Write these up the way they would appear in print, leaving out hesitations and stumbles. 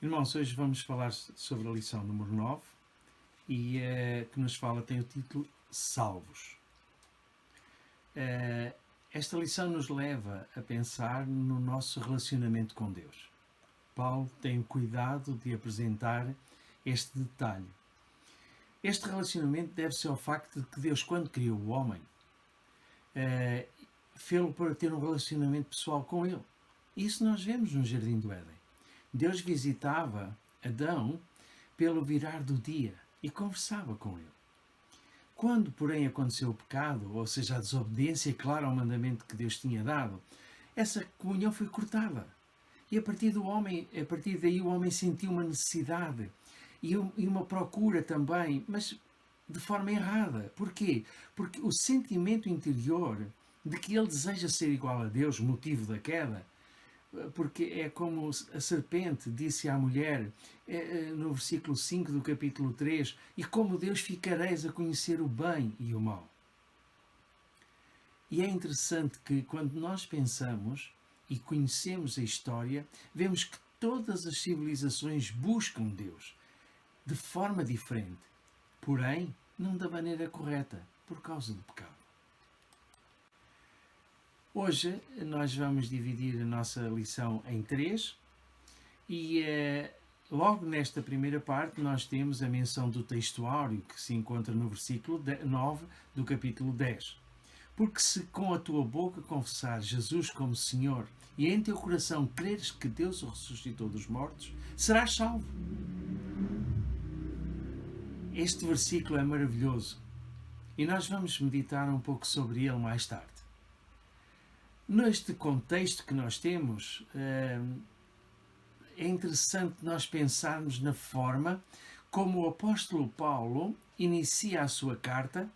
Irmãos, hoje vamos falar sobre a lição número 9 e que nos fala, tem o título Salvos. Esta lição nos leva a pensar no nosso relacionamento com Deus. Paulo tem o cuidado de apresentar este detalhe. Este relacionamento deve-se ao facto de que Deus, quando criou o homem, fê-lo para ter um relacionamento pessoal com ele. Isso nós vemos no Jardim do Éden. Deus visitava Adão pelo virar do dia e conversava com ele. Quando, porém, aconteceu o pecado, ou seja, a desobediência clara ao mandamento que Deus tinha dado, essa comunhão foi cortada. E a partir daí o homem sentiu uma necessidade e uma procura também, mas de forma errada. Porquê? Porque o sentimento interior de que ele deseja ser igual a Deus, motivo da queda, porque é como a serpente disse à mulher no versículo 5 do capítulo 3, e como Deus ficareis a conhecer o bem e o mal. E é interessante que quando nós pensamos e conhecemos a história, vemos que todas as civilizações buscam Deus de forma diferente, porém não da maneira correta, por causa do pecado. Hoje nós vamos dividir a nossa lição em 3 e logo nesta primeira parte nós temos a menção do textuário que se encontra no versículo 9 do capítulo 10. Porque se com a tua boca confessares Jesus como Senhor e em teu coração creres que Deus o ressuscitou dos mortos, serás salvo. Este versículo é maravilhoso e nós vamos meditar um pouco sobre ele mais tarde. Neste contexto que nós temos, é interessante nós pensarmos na forma como o apóstolo Paulo inicia a sua carta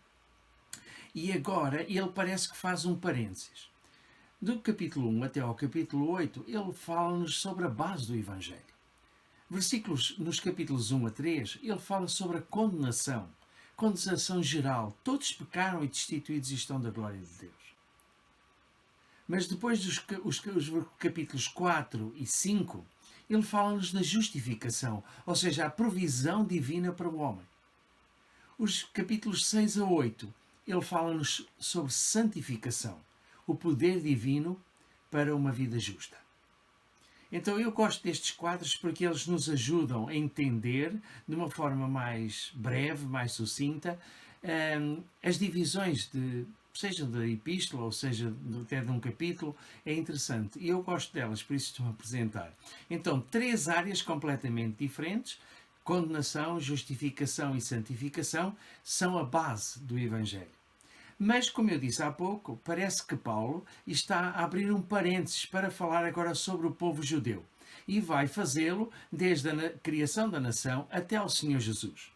e agora ele parece que faz um parênteses. Do capítulo 1 até ao capítulo 8, ele fala-nos sobre a base do Evangelho. Nos capítulos 1 a 3, ele fala sobre a condenação geral. Todos pecaram e destituídos estão da glória de Deus. Mas depois dos capítulos 4 e 5, ele fala-nos da justificação, ou seja, a provisão divina para o homem. Os capítulos 6 a 8, ele fala-nos sobre santificação, o poder divino para uma vida justa. Então eu gosto destes quadros porque eles nos ajudam a entender, de uma forma mais breve, mais sucinta, as divisões seja da epístola ou seja até de um capítulo, é interessante. E eu gosto delas, por isso estou a apresentar. Então, 3 áreas completamente diferentes, condenação, justificação e santificação, são a base do Evangelho. Mas, como eu disse há pouco, parece que Paulo está a abrir um parênteses para falar agora sobre o povo judeu. E vai fazê-lo desde a criação da nação até ao Senhor Jesus.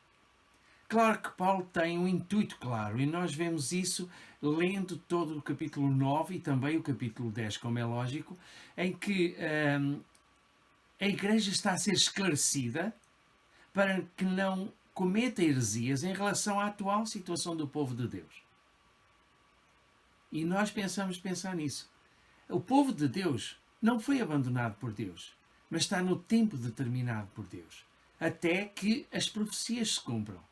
Claro que Paulo tem um intuito claro e nós vemos isso lendo todo o capítulo 9 e também o capítulo 10, como é lógico, em que a igreja está a ser esclarecida para que não cometa heresias em relação à atual situação do povo de Deus. E nós pensar nisso. O povo de Deus não foi abandonado por Deus, mas está no tempo determinado por Deus, até que as profecias se cumpram.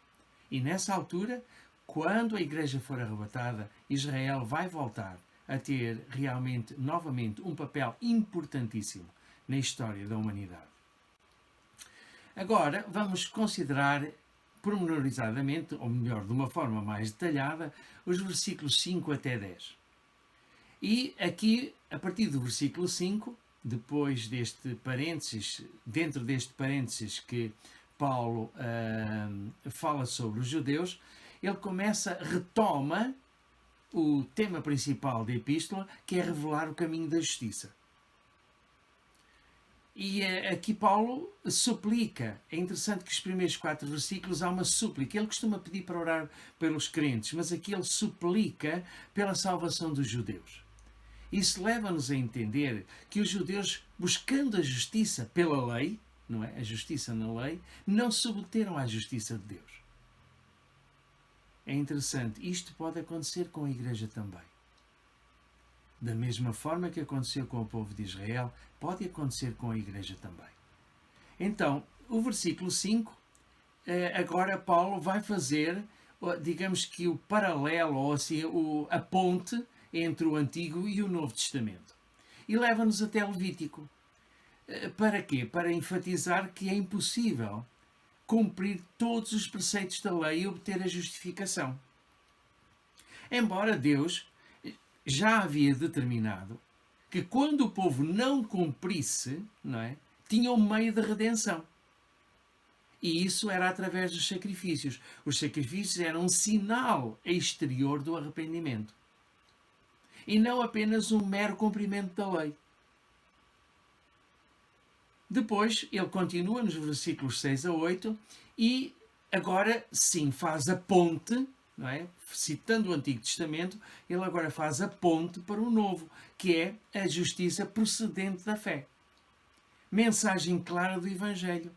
E nessa altura, quando a igreja for arrebatada, Israel vai voltar a ter realmente, novamente, um papel importantíssimo na história da humanidade. Agora, vamos considerar pormenorizadamente, ou melhor, de uma forma mais detalhada, os versículos 5 até 10. E aqui, a partir do versículo 5, depois deste parênteses, dentro deste parênteses que Paulo fala sobre os judeus, ele retoma o tema principal da epístola, que é revelar o caminho da justiça. E aqui Paulo suplica. É interessante que os primeiros 4 versículos há uma súplica. Ele costuma pedir para orar pelos crentes, mas aqui ele suplica pela salvação dos judeus. Isso leva-nos a entender que os judeus, buscando a justiça pela lei, não é? A justiça na lei, não se submeteram à justiça de Deus. É interessante. Isto pode acontecer com a igreja também. Da mesma forma que aconteceu com o povo de Israel, pode acontecer com a igreja também. Então, o versículo 5, agora Paulo vai fazer, digamos que o paralelo, ou assim, a ponte entre o Antigo e o Novo Testamento. E leva-nos até Levítico. Para quê? Para enfatizar que é impossível cumprir todos os preceitos da lei e obter a justificação. Embora Deus já havia determinado que quando o povo não cumprisse, não é, tinha um meio de redenção. E isso era através dos sacrifícios. Os sacrifícios eram um sinal exterior do arrependimento. E não apenas um mero cumprimento da lei. Depois, ele continua nos versículos 6 a 8 e agora sim faz a ponte, não é? Citando o Antigo Testamento, ele agora faz a ponte para o Novo, que é a justiça procedente da fé. Mensagem clara do Evangelho,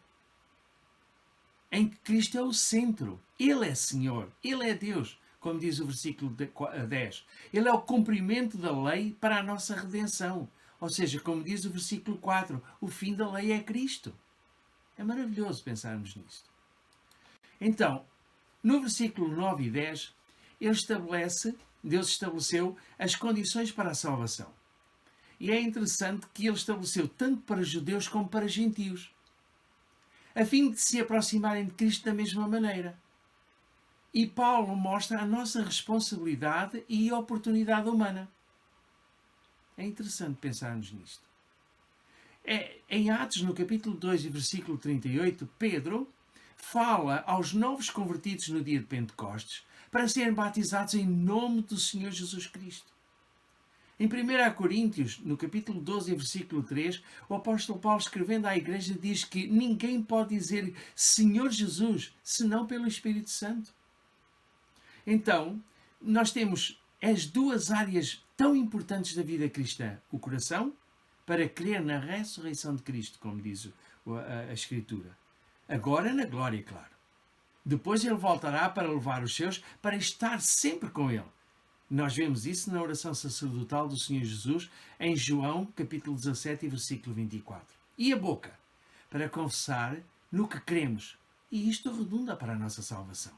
em que Cristo é o centro. Ele é Senhor, Ele é Deus, como diz o versículo 10. Ele é o cumprimento da lei para a nossa redenção. Ou seja, como diz o versículo 4, o fim da lei é Cristo. É maravilhoso pensarmos nisto. Então, no versículo 9 e 10, Deus estabeleceu as condições para a salvação. E é interessante que ele estabeleceu tanto para judeus como para gentios, a fim de se aproximarem de Cristo da mesma maneira. E Paulo mostra a nossa responsabilidade e oportunidade humana. É interessante pensarmos nisto. Em Atos, no capítulo 2 e versículo 38, Pedro fala aos novos convertidos no dia de Pentecostes para serem batizados em nome do Senhor Jesus Cristo. Em 1 Coríntios, no capítulo 12 e versículo 3, o apóstolo Paulo, escrevendo à igreja, diz que ninguém pode dizer Senhor Jesus senão pelo Espírito Santo. Então, nós temos as duas áreas tão importantes da vida cristã: o coração, para crer na ressurreição de Cristo, como diz a Escritura. Agora na glória, claro. Depois ele voltará para levar os seus, para estar sempre com ele. Nós vemos isso na oração sacerdotal do Senhor Jesus, em João, capítulo 17 e versículo 24. E a boca, para confessar no que cremos. E isto redunda para a nossa salvação.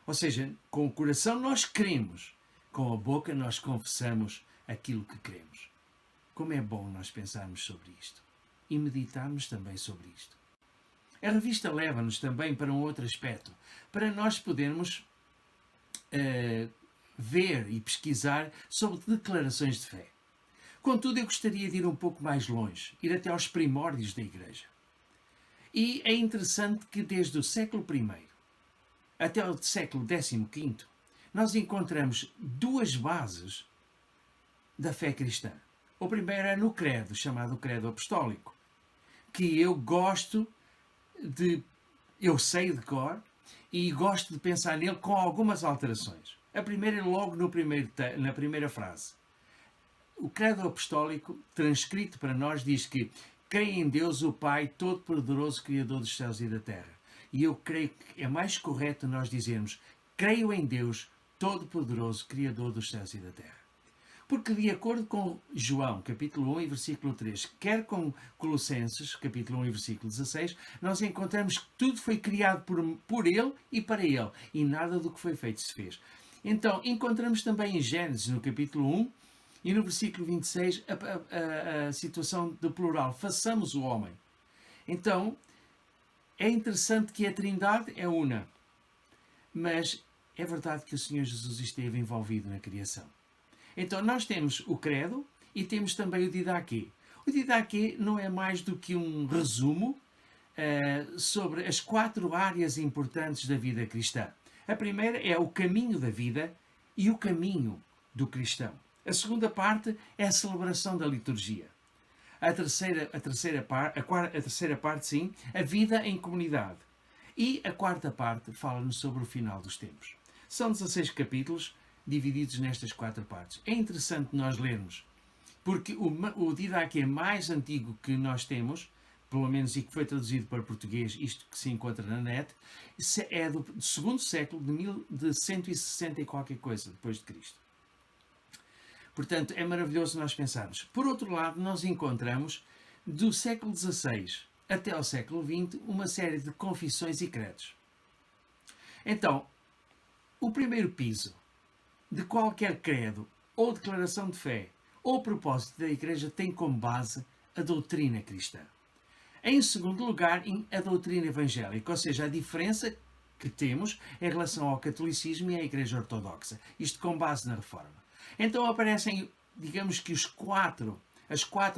Ou seja, com o coração nós cremos, com a boca nós confessamos aquilo que cremos. Como é bom nós pensarmos sobre isto e meditarmos também sobre isto. A revista leva-nos também para um outro aspecto, para nós podermos ver e pesquisar sobre declarações de fé. Contudo, eu gostaria de ir um pouco mais longe, ir até aos primórdios da Igreja. E é interessante que desde o século I até o século XV, nós encontramos duas bases da fé cristã. O primeiro é no credo, chamado credo apostólico, que eu sei de cor e gosto de pensar nele com algumas alterações. A primeira é logo na primeira frase. O credo apostólico, transcrito para nós, diz que creio em Deus, o Pai Todo-Poderoso, Criador dos céus e da terra. E eu creio que é mais correto nós dizermos creio em Deus Todo-Poderoso, Criador dos céus e da terra. Porque de acordo com João, capítulo 1 e versículo 3, quer com Colossenses, capítulo 1 e versículo 16, nós encontramos que tudo foi criado por Ele e para Ele, e nada do que foi feito se fez. Então, encontramos também em Gênesis, no capítulo 1 e no versículo 26, a situação do plural, façamos o homem. Então, é interessante que a Trindade é una, mas é verdade que o Senhor Jesus esteve envolvido na criação. Então, nós temos o credo e temos também o didaquê. O didaquê não é mais do que um resumo sobre as 4 áreas importantes da vida cristã. A primeira é o caminho da vida e o caminho do cristão. A segunda parte é a celebração da liturgia. A terceira parte, sim, a vida em comunidade. E a quarta parte fala-nos sobre o final dos tempos. São 16 capítulos divididos nestas 4 partes. É interessante nós lermos, porque o didaquê mais antigo que nós temos, pelo menos e que foi traduzido para português, isto que se encontra na net, é do 2º século de 160 e qualquer coisa depois de Cristo. Portanto, é maravilhoso nós pensarmos. Por outro lado, nós encontramos do século XVI até ao século XX, uma série de confissões e credos. Então, o primeiro piso de qualquer credo ou declaração de fé ou propósito da Igreja tem como base a doutrina cristã. Em segundo lugar, a doutrina evangélica, ou seja, a diferença que temos em relação ao catolicismo e à Igreja Ortodoxa. Isto com base na Reforma. Então aparecem, digamos que as quatro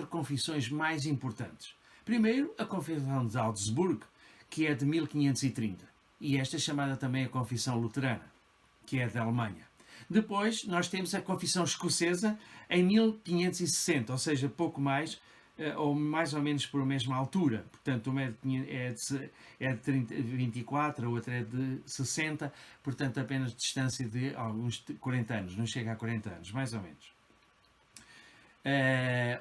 confissões mais importantes. Primeiro, a Confissão de Augsburgo, que é de 1530. E esta é chamada também a Confissão Luterana, que é da Alemanha. Depois, nós temos a Confissão Escocesa em 1560, ou seja, pouco mais, ou mais ou menos por a mesma altura. Portanto, uma é de 24, a outra é de 60, portanto, apenas distância de alguns 40 anos, não chega a 40 anos, mais ou menos.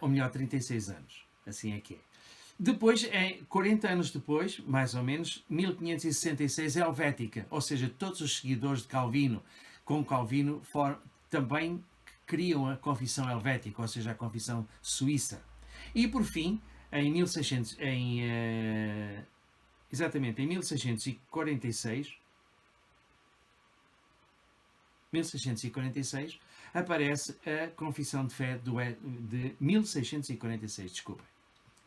Ou melhor, 36 anos, assim é que é. Depois, 40 anos depois, mais ou menos, 1566, Helvética, ou seja, todos os seguidores de Calvino, com Calvino, também criam a Confissão Helvética, ou seja, a Confissão Suíça. E por fim, em 1646, aparece a Confissão de Fé de 1646, desculpem.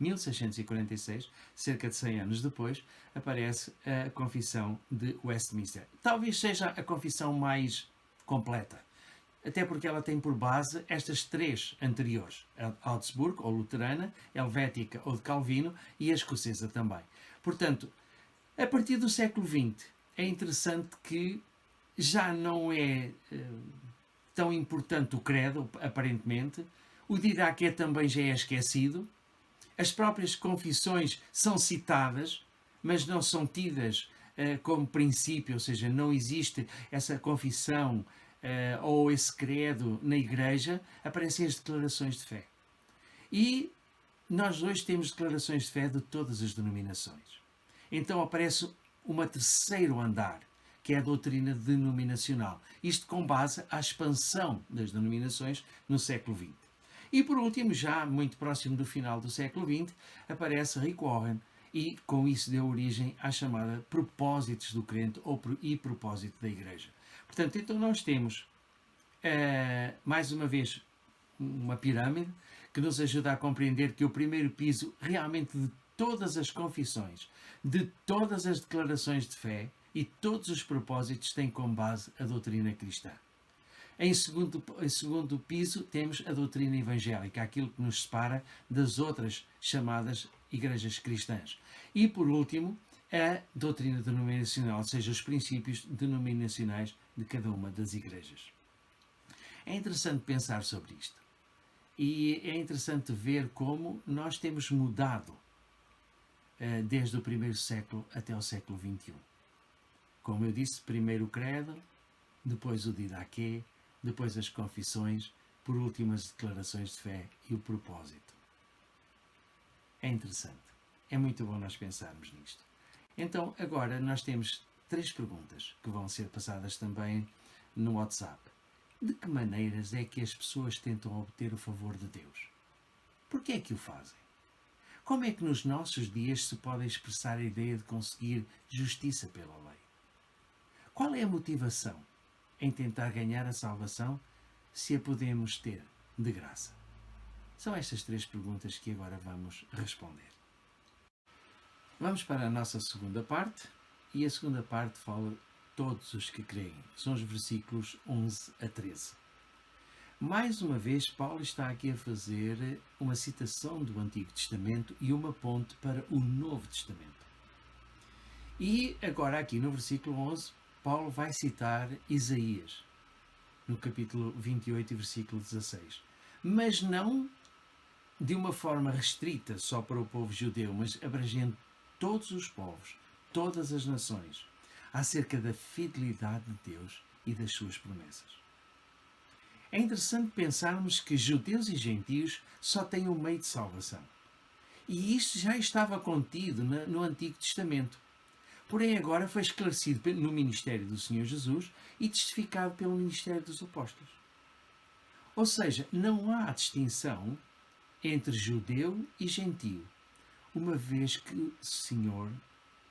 1646, cerca de 100 anos depois, aparece a Confissão de Westminster. Talvez seja a confissão mais completa, até porque ela tem por base estas três anteriores, a Augsburgo, ou Luterana, Helvética, ou de Calvino, e a Escocesa também. Portanto, a partir do século XX, é interessante que já não é tão importante o credo, aparentemente, o Didaquê também já é esquecido, as próprias confissões são citadas, mas não são tidas como princípio, ou seja, não existe essa confissão ou esse credo na Igreja, aparecem as declarações de fé. E nós hoje temos declarações de fé de todas as denominações. Então aparece um terceiro andar, que é a doutrina denominacional. Isto com base à expansão das denominações no século XX. E por último, já muito próximo do final do século XX, aparece Rick Warren e com isso deu origem à chamada propósitos do crente e propósito da Igreja. Portanto, então nós temos, mais uma vez, uma pirâmide que nos ajuda a compreender que o primeiro piso realmente de todas as confissões, de todas as declarações de fé e todos os propósitos têm como base a doutrina cristã. Em segundo piso, temos a doutrina evangélica, aquilo que nos separa das outras chamadas igrejas cristãs. E, por último, a doutrina denominacional, ou seja, os princípios denominacionais de cada uma das igrejas. É interessante pensar sobre isto. E é interessante ver como nós temos mudado desde o primeiro século até o século XXI. Como eu disse, primeiro o credo, depois o didaquê, depois as confissões, por último as declarações de fé e o propósito. É interessante. É muito bom nós pensarmos nisto. Então, agora nós temos 3 perguntas que vão ser passadas também no WhatsApp. De que maneiras é que as pessoas tentam obter o favor de Deus? Por que é que o fazem? Como é que nos nossos dias se pode expressar a ideia de conseguir justiça pela lei? Qual é a motivação em tentar ganhar a salvação se a podemos ter de graça? São estas 3 perguntas que agora vamos responder. Vamos para a nossa segunda parte, e a segunda parte fala todos os que creem. São os versículos 11 a 13. Mais uma vez, Paulo está aqui a fazer uma citação do Antigo Testamento e uma ponte para o Novo Testamento. E agora aqui no versículo 11, Paulo vai citar Isaías, no capítulo 28 e versículo 16. Mas não de uma forma restrita só para o povo judeu, mas abrangendo todos os povos, todas as nações, acerca da fidelidade de Deus e das suas promessas. É interessante pensarmos que judeus e gentios só têm um meio de salvação. E isto já estava contido no Antigo Testamento. Porém, agora foi esclarecido no ministério do Senhor Jesus e testificado pelo ministério dos apóstolos. Ou seja, não há distinção entre judeu e gentio. uma vez que o Senhor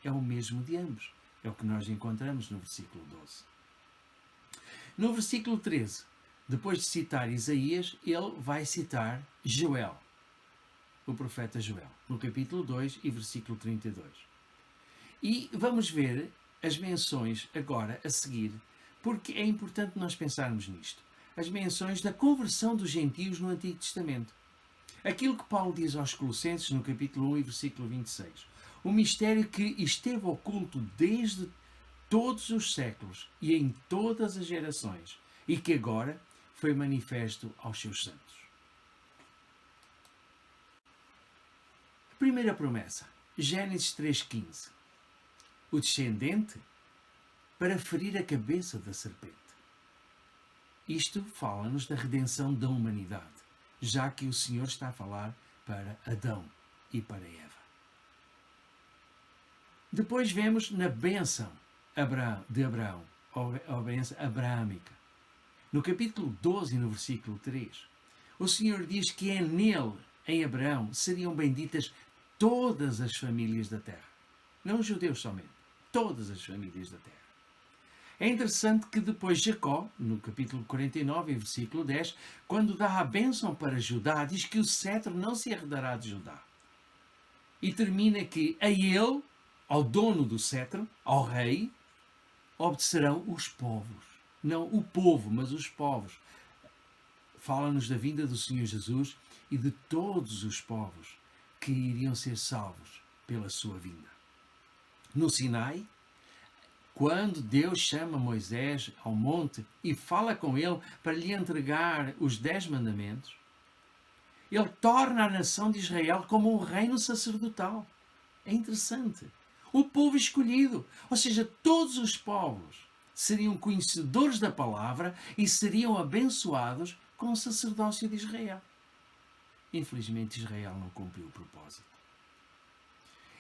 é o mesmo de ambos. É o que nós encontramos no versículo 12. No versículo 13, depois de citar Isaías, ele vai citar Joel, o profeta Joel, no capítulo 2 e versículo 32. E vamos ver as menções agora a seguir, porque é importante nós pensarmos nisto. As menções da conversão dos gentios no Antigo Testamento. Aquilo que Paulo diz aos Colossenses no capítulo 1 e versículo 26. O mistério que esteve oculto desde todos os séculos e em todas as gerações e que agora foi manifesto aos seus santos. A primeira promessa, Gênesis 3,15. O descendente para ferir a cabeça da serpente. Isto fala-nos da redenção da humanidade, já que o Senhor está a falar para Adão e para Eva. Depois vemos na bênção de Abraão, a bênção abraâmica. No capítulo 12 e no versículo 3, o Senhor diz que é nele, em Abraão, seriam benditas todas as famílias da terra. Não os judeus somente, todas as famílias da terra. É interessante que depois Jacó, no capítulo 49 e versículo 10, quando dá a bênção para Judá, diz que o cetro não se herdará de Judá. E termina que a ele, ao dono do cetro, ao rei, obedecerão os povos. Não o povo, mas os povos. Fala-nos da vinda do Senhor Jesus e de todos os povos que iriam ser salvos pela sua vinda. No Sinai, quando Deus chama Moisés ao monte e fala com ele para lhe entregar os 10 mandamentos, ele torna a nação de Israel como um reino sacerdotal. É interessante. O povo escolhido, ou seja, todos os povos seriam conhecedores da palavra e seriam abençoados com o sacerdócio de Israel. Infelizmente, Israel não cumpriu o propósito.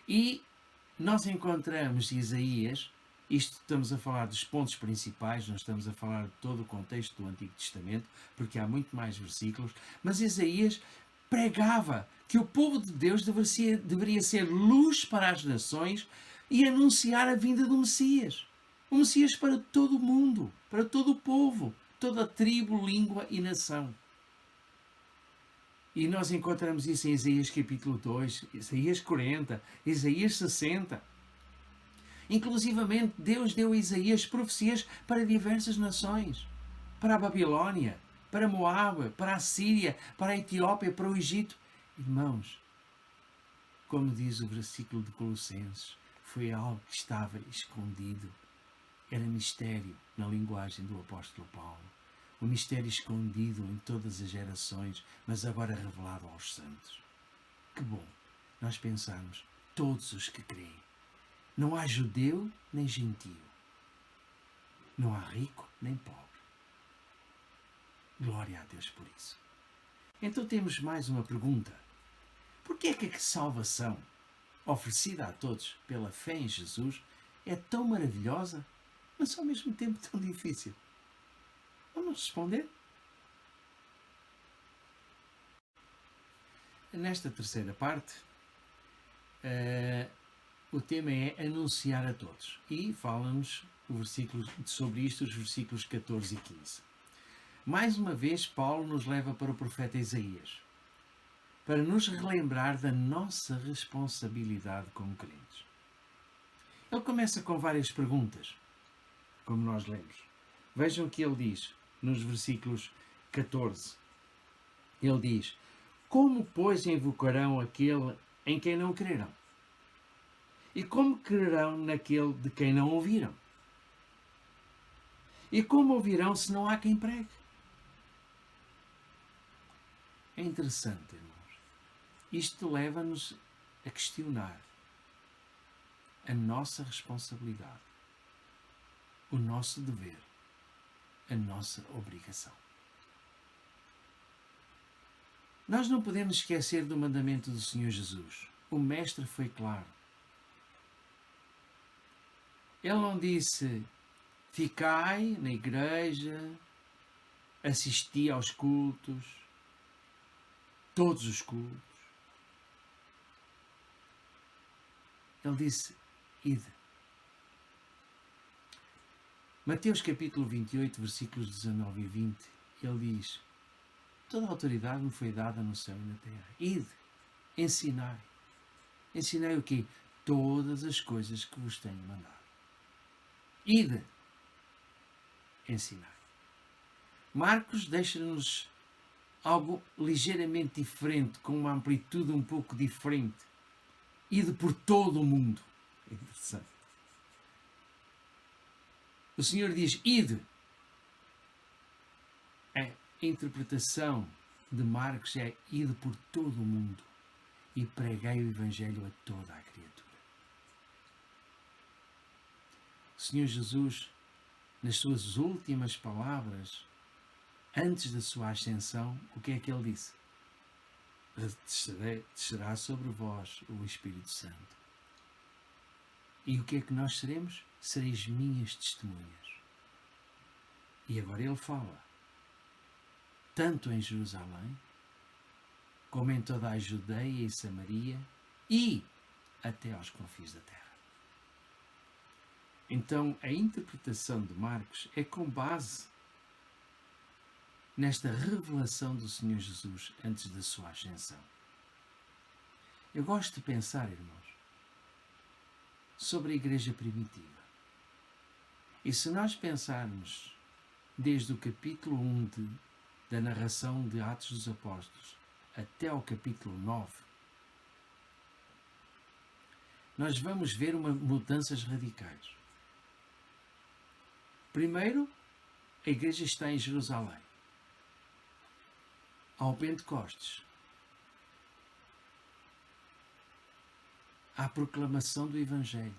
E nós encontramos Isaías. Isto estamos a falar dos pontos principais, não estamos a falar de todo o contexto do Antigo Testamento, porque há muito mais versículos, mas Isaías pregava que o povo de Deus deveria ser luz para as nações e anunciar a vinda do Messias. O Messias para todo o mundo, para todo o povo, toda a tribo, língua e nação. E nós encontramos isso em Isaías capítulo 2, Isaías 40, Isaías 60. Inclusivamente, Deus deu a Isaías profecias para diversas nações. Para a Babilónia, para Moabe, para a Síria, para a Etiópia, para o Egito. Irmãos, como diz o versículo de Colossenses, foi algo que estava escondido. Era mistério na linguagem do apóstolo Paulo. O mistério escondido em todas as gerações, mas agora revelado aos santos. Que bom nós pensarmos, todos os que creem. Não há judeu nem gentio. Não há rico nem pobre. Glória a Deus por isso. Então temos mais uma pergunta. Por que é que a salvação, oferecida a todos pela fé em Jesus, é tão maravilhosa, mas ao mesmo tempo tão difícil? Vamos responder? Nesta terceira parte, o tema é anunciar a todos. E fala-nos sobre isto os versículos 14 e 15. Mais uma vez, Paulo nos leva para o profeta Isaías, para nos relembrar da nossa responsabilidade como crentes. Ele começa com várias perguntas, como nós lemos. Vejam o que ele diz nos versículos 14. Ele diz: como, pois, invocarão aquele em quem não crerão? E como crerão naquele de quem não ouviram? E como ouvirão se não há quem pregue? É interessante, irmãos. Isto leva-nos a questionar a nossa responsabilidade, o nosso dever, a nossa obrigação. Nós não podemos esquecer do mandamento do Senhor Jesus. O Mestre foi claro. Ele não disse: ficai na igreja, assisti aos cultos, todos os cultos. Ele disse, ide. Mateus capítulo 28, versículos 19 e 20, ele diz, toda a autoridade me foi dada no céu e na terra. Ide, ensinai. Ensinai o quê? Todas as coisas que vos tenho mandado. Ide, ensinai. Marcos deixa-nos algo ligeiramente diferente, com uma amplitude um pouco diferente. Ide por todo o mundo. É interessante. O Senhor diz, ide. A interpretação de Marcos é ide por todo o mundo e pregai o Evangelho a toda a criatura. O Senhor Jesus, nas suas últimas palavras, antes da sua ascensão, o que é que ele disse? Descerá sobre vós o Espírito Santo. E o que é que nós seremos? Sereis minhas testemunhas. E agora ele fala, tanto em Jerusalém, como em toda a Judeia e Samaria, e até aos confins da terra. Então, a interpretação de Marcos é com base nesta revelação do Senhor Jesus antes da sua ascensão. Eu gosto de pensar, irmãos, sobre a igreja primitiva. E se nós pensarmos desde o capítulo 1 da narração de Atos dos Apóstolos até ao capítulo 9, nós vamos ver mudanças radicais. Primeiro, a igreja está em Jerusalém. Ao Pentecostes, à proclamação do Evangelho.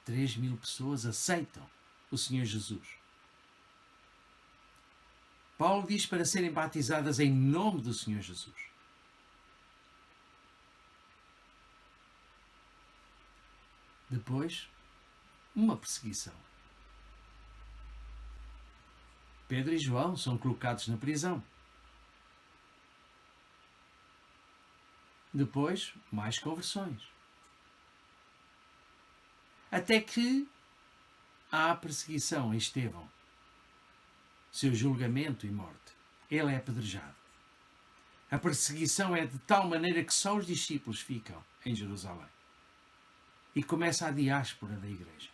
3.000 pessoas aceitam o Senhor Jesus. Paulo diz para serem batizadas em nome do Senhor Jesus. Depois, uma perseguição. Pedro e João são colocados na prisão. Depois, mais conversões. Até que há a perseguição a Estevão. Seu julgamento e morte. Ele é apedrejado. A perseguição é de tal maneira que só os discípulos ficam em Jerusalém. E começa a diáspora da igreja.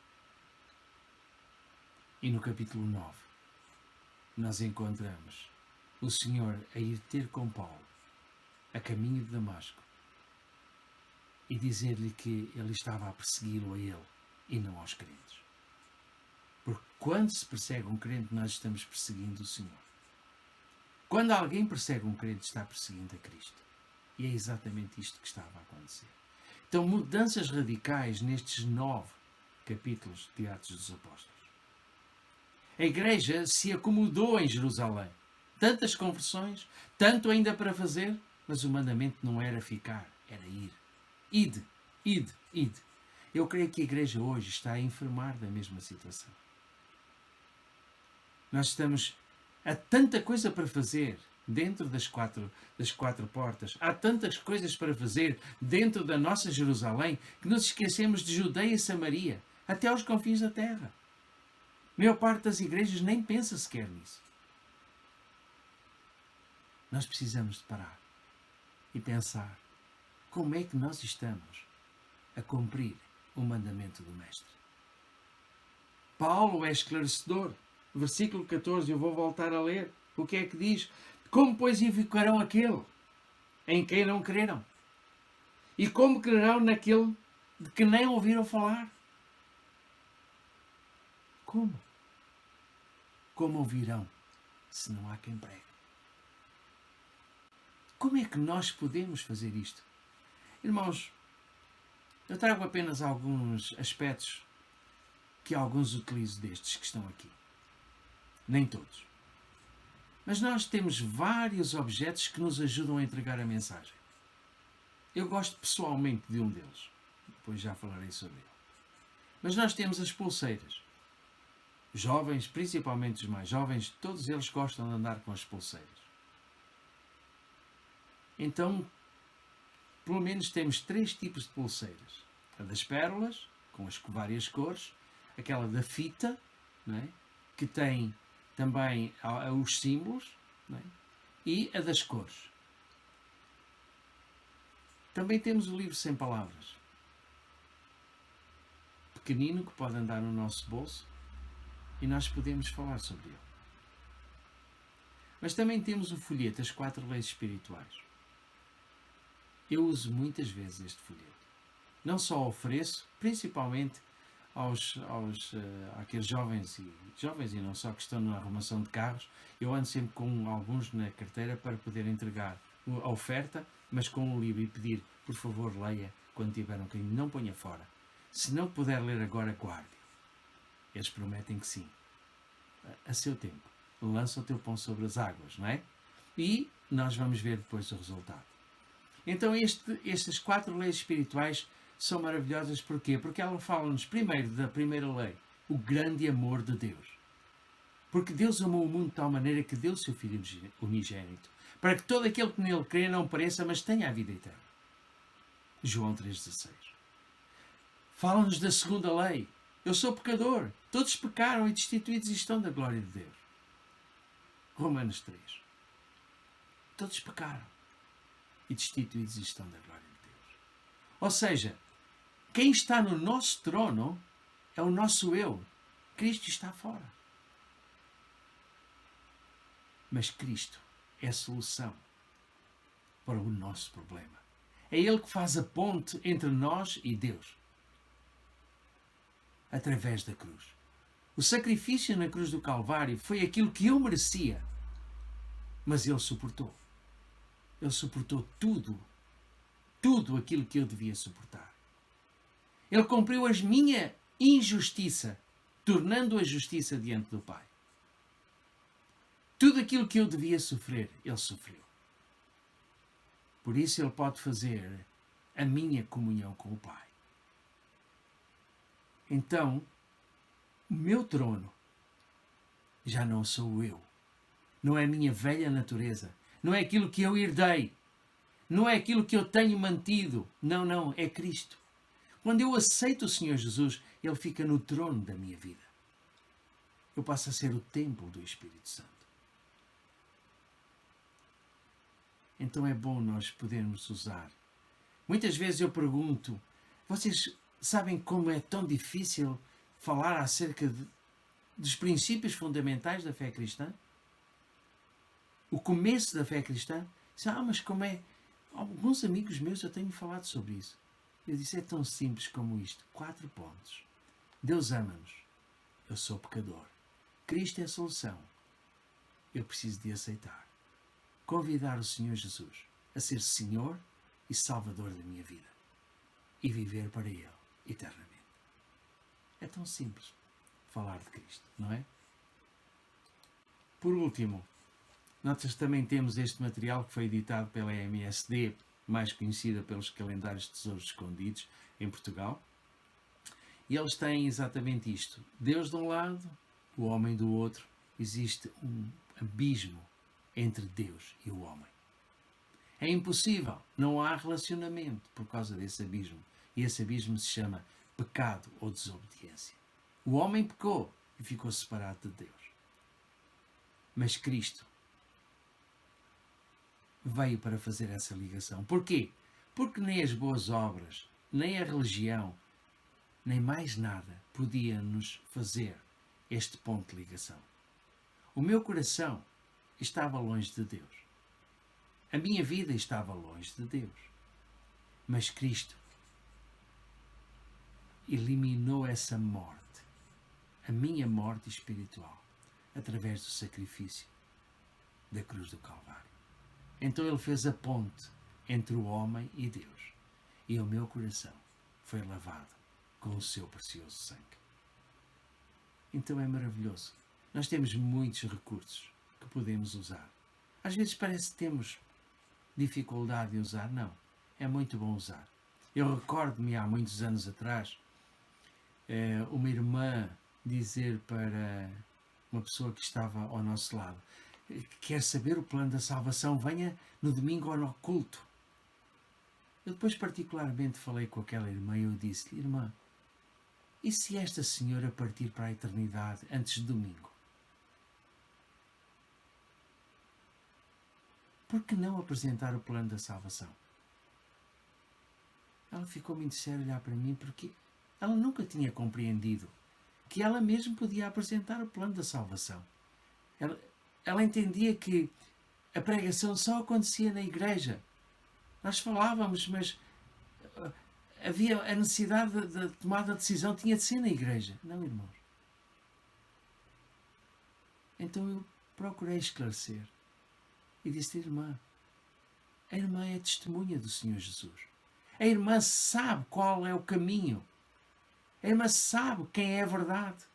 E no capítulo 9, nós encontramos o Senhor a ir ter com Paulo a caminho de Damasco e dizer-lhe que ele estava a persegui-lo a ele e não aos crentes. Porque quando se persegue um crente, nós estamos perseguindo o Senhor. Quando alguém persegue um crente, está perseguindo a Cristo. E é exatamente isto que estava a acontecer. Então, mudanças radicais nestes 9 capítulos de Atos dos Apóstolos. A igreja se acomodou em Jerusalém. Tantas conversões, tanto ainda para fazer, mas o mandamento não era ficar, era ir. Ide, ide, ide. Eu creio que a igreja hoje está a enfermar da mesma situação. Nós estamos a tanta coisa para fazer dentro das quatro portas. Há tantas coisas para fazer dentro da nossa Jerusalém que nos esquecemos de Judeia e Samaria, até aos confins da terra. A maior parte das igrejas nem pensa sequer nisso. Nós precisamos de parar e pensar como é que nós estamos a cumprir o mandamento do Mestre. Paulo é esclarecedor. Versículo 14, eu vou voltar a ler. O que é que diz? Como, pois, invocarão aquele em quem não creram? E como crerão naquele de que nem ouviram falar? Como? Como ouvirão se não há quem pregue? Como é que nós podemos fazer isto? Irmãos, eu trago apenas alguns aspectos que alguns utilizo destes que estão aqui. Nem todos. Mas nós temos vários objetos que nos ajudam a entregar a mensagem. Eu gosto pessoalmente de um deles. Depois já falarei sobre ele. Mas nós temos as pulseiras. Os jovens, principalmente os mais jovens, todos eles gostam de andar com as pulseiras. Então, pelo menos temos 3 tipos de pulseiras. A das pérolas, com as várias cores, aquela da fita, não é? Que tem também os símbolos, não é? E a das cores. Também temos o livro sem palavras, pequenino, que pode andar no nosso bolso e nós podemos falar sobre ele. Mas também temos o folheto, as 4 leis espirituais. Eu uso muitas vezes este folheto. Não só ofereço, principalmente àqueles jovens e não só que estão na arrumação de carros, eu ando sempre com alguns na carteira para poder entregar a oferta, mas com o livro, e pedir, por favor, leia quando tiver um bocadinho, não ponha fora. Se não puder ler agora, guarde. Eles prometem que sim. A seu tempo. Lança o teu pão sobre as águas, não é? E nós vamos ver depois o resultado. Então estas 4 leis espirituais são maravilhosas. Porquê? Porque ela fala-nos primeiro da primeira lei, o grande amor de Deus. Porque Deus amou o mundo de tal maneira que deu o seu Filho unigênito, para que todo aquele que nele crê não pereça, mas tenha a vida eterna. João 3,16. Fala-nos da segunda lei. Eu sou pecador. Todos pecaram e destituídos estão da glória de Deus. Romanos 3. Todos pecaram e destituídos estão da glória de Deus. Ou seja, quem está no nosso trono é o nosso eu. Cristo está fora. Mas Cristo é a solução para o nosso problema. É Ele que faz a ponte entre nós e Deus. Através da cruz. O sacrifício na cruz do Calvário foi aquilo que eu merecia. Mas Ele suportou. Ele suportou tudo. Tudo aquilo que eu devia suportar. Ele cumpriu a minha injustiça, tornando a justiça diante do Pai. Tudo aquilo que eu devia sofrer, Ele sofreu. Por isso Ele pode fazer a minha comunhão com o Pai. Então, o meu trono já não sou eu. Não é a minha velha natureza. Não é aquilo que eu herdei. Não é aquilo que eu tenho mantido. Não, é Cristo. Quando eu aceito o Senhor Jesus, Ele fica no trono da minha vida. Eu passo a ser o templo do Espírito Santo. Então é bom nós podermos usar. Muitas vezes eu pergunto, vocês sabem como é tão difícil falar acerca dos princípios fundamentais da fé cristã? O começo da fé cristã? Mas como é? Alguns amigos meus eu tenho falado sobre isso. Eu disse, é tão simples como isto. 4 pontos. Deus ama-nos. Eu sou pecador. Cristo é a solução. Eu preciso de aceitar. Convidar o Senhor Jesus a ser Senhor e Salvador da minha vida. E viver para Ele eternamente. É tão simples falar de Cristo, não é? Por último, nós também temos este material que foi editado pela MSD, mais conhecida pelos calendários de tesouros escondidos em Portugal. E eles têm exatamente isto. Deus de um lado, o homem do outro. Existe um abismo entre Deus e o homem. É impossível. Não há relacionamento por causa desse abismo. E esse abismo se chama pecado ou desobediência. O homem pecou e ficou separado de Deus. Mas Cristo veio para fazer essa ligação. Porquê? Porque nem as boas obras, nem a religião, nem mais nada podia nos fazer este ponto de ligação. O meu coração estava longe de Deus. A minha vida estava longe de Deus. Mas Cristo eliminou essa morte, a minha morte espiritual, através do sacrifício da cruz do Calvário. Então Ele fez a ponte entre o homem e Deus. E o meu coração foi lavado com o seu precioso sangue. Então é maravilhoso. Nós temos muitos recursos que podemos usar. Às vezes parece que temos dificuldade em usar. Não. É muito bom usar. Eu recordo-me há muitos anos atrás, uma irmã dizer para uma pessoa que estava ao nosso lado: quer saber o plano da salvação? Venha no domingo ao culto. Eu depois particularmente falei com aquela irmã e eu disse-lhe: irmã, e se esta senhora partir para a eternidade antes de domingo? Por que não apresentar o plano da salvação? Ela ficou muito séria a olhar para mim porque ela nunca tinha compreendido que ela mesma podia apresentar o plano da salvação. Ela entendia que a pregação só acontecia na igreja. Nós falávamos, mas havia a necessidade de tomada de decisão tinha de ser na igreja. Não, irmãos. Então eu procurei esclarecer e disse-lhe: irmã, a irmã é testemunha do Senhor Jesus. A irmã sabe qual é o caminho. A irmã sabe quem é a verdade.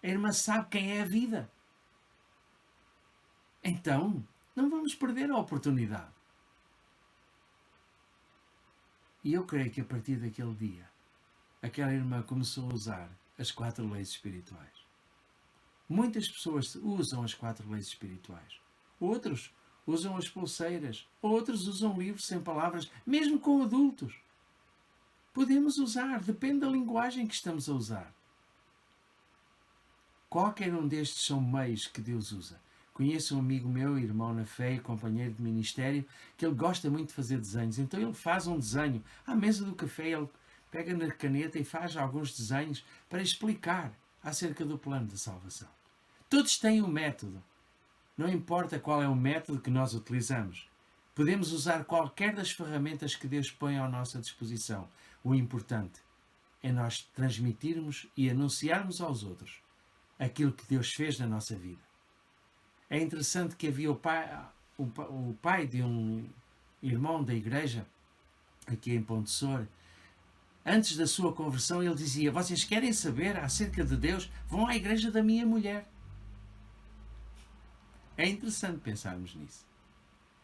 A irmã sabe quem é a vida. Então, não vamos perder a oportunidade. E eu creio que a partir daquele dia, aquela irmã começou a usar as 4 leis espirituais. Muitas pessoas usam as 4 leis espirituais. Outros usam as pulseiras. Outros usam livros sem palavras, mesmo com adultos. Podemos usar, depende da linguagem que estamos a usar. Qualquer um destes são meios que Deus usa. Conheço um amigo meu, irmão na fé e companheiro de ministério, que ele gosta muito de fazer desenhos. Então ele faz um desenho. À mesa do café ele pega na caneta e faz alguns desenhos para explicar acerca do plano de salvação. Todos têm um método. Não importa qual é o método que nós utilizamos. Podemos usar qualquer das ferramentas que Deus põe à nossa disposição. O importante é nós transmitirmos e anunciarmos aos outros aquilo que Deus fez na nossa vida. É interessante que havia o pai de um irmão da igreja, aqui em Ponte Sor. Antes da sua conversão, ele dizia: vocês querem saber acerca de Deus? Vão à igreja da minha mulher. É interessante pensarmos nisso.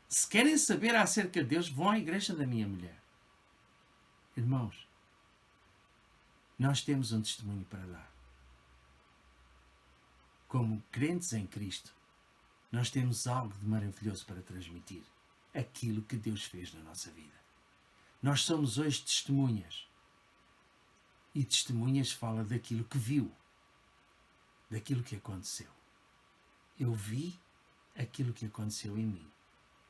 Se querem saber acerca de Deus, vão à igreja da minha mulher. Irmãos, nós temos um testemunho para dar. Como crentes em Cristo, nós temos algo de maravilhoso para transmitir. Aquilo que Deus fez na nossa vida. Nós somos hoje testemunhas. E testemunhas fala daquilo que viu. Daquilo que aconteceu. Eu vi aquilo que aconteceu em mim.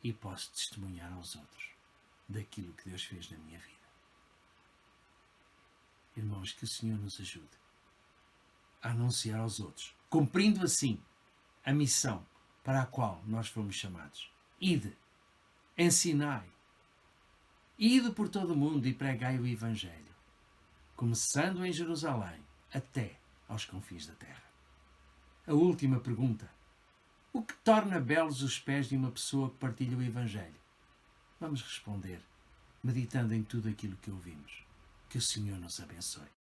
E posso testemunhar aos outros daquilo que Deus fez na minha vida. Irmãos, que o Senhor nos ajude a anunciar aos outros, cumprindo assim a missão para a qual nós fomos chamados. Ide, ensinai, ide por todo o mundo e pregai o Evangelho, começando em Jerusalém até aos confins da terra. A última pergunta: o que torna belos os pés de uma pessoa que partilha o Evangelho? Vamos responder, meditando em tudo aquilo que ouvimos. Que o Senhor nos abençoe.